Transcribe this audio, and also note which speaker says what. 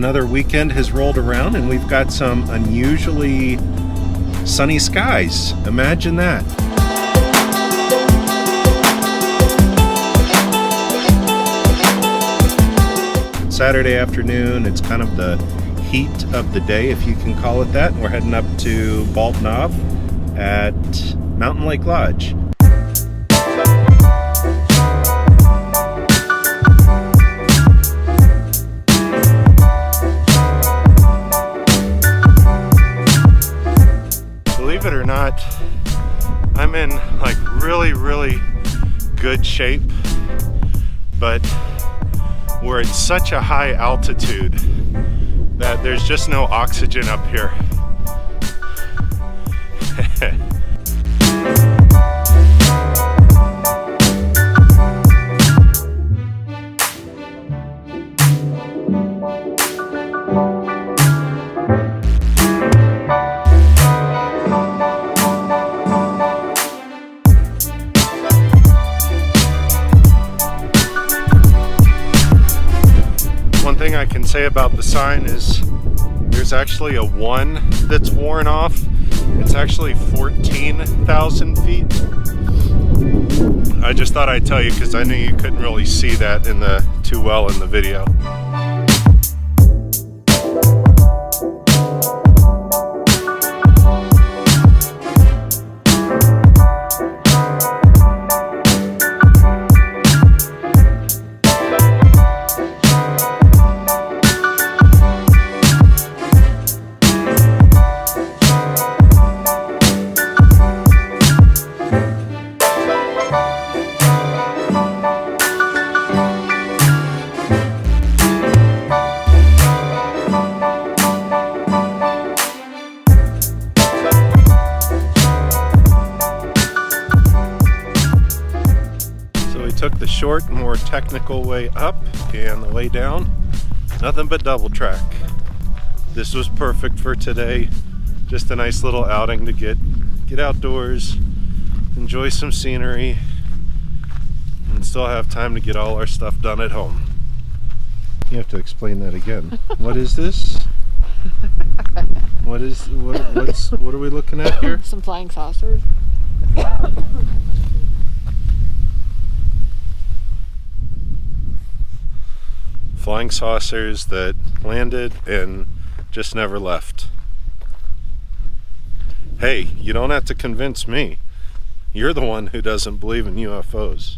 Speaker 1: another weekend has rolled around and we've got some unusually sunny skies. Imagine that. Saturday afternoon, it's kind of the heat of the day, if you can call it that, and we're heading up to Bald Knob at Mountain Lake Lodge. Believe it or not, I'm in like really good shape, but we're at such a high altitude that there's just no oxygen up here. I can say about the sign is there's actually a 1 that's worn off. It's actually 14,000 feet. I just thought I'd tell you because I knew you couldn't really see that too well in the video. Took the short, more technical way up, and the way down, nothing but double track. This was perfect for today. Just a nice little outing to get outdoors, enjoy some scenery, and still have time to get all our stuff done at home. You have to explain that again. What is this? What are we looking at here?
Speaker 2: Some flying saucers.
Speaker 1: Flying saucers that landed and just never left. Hey, you don't have to convince me. You're the one who doesn't believe in UFOs.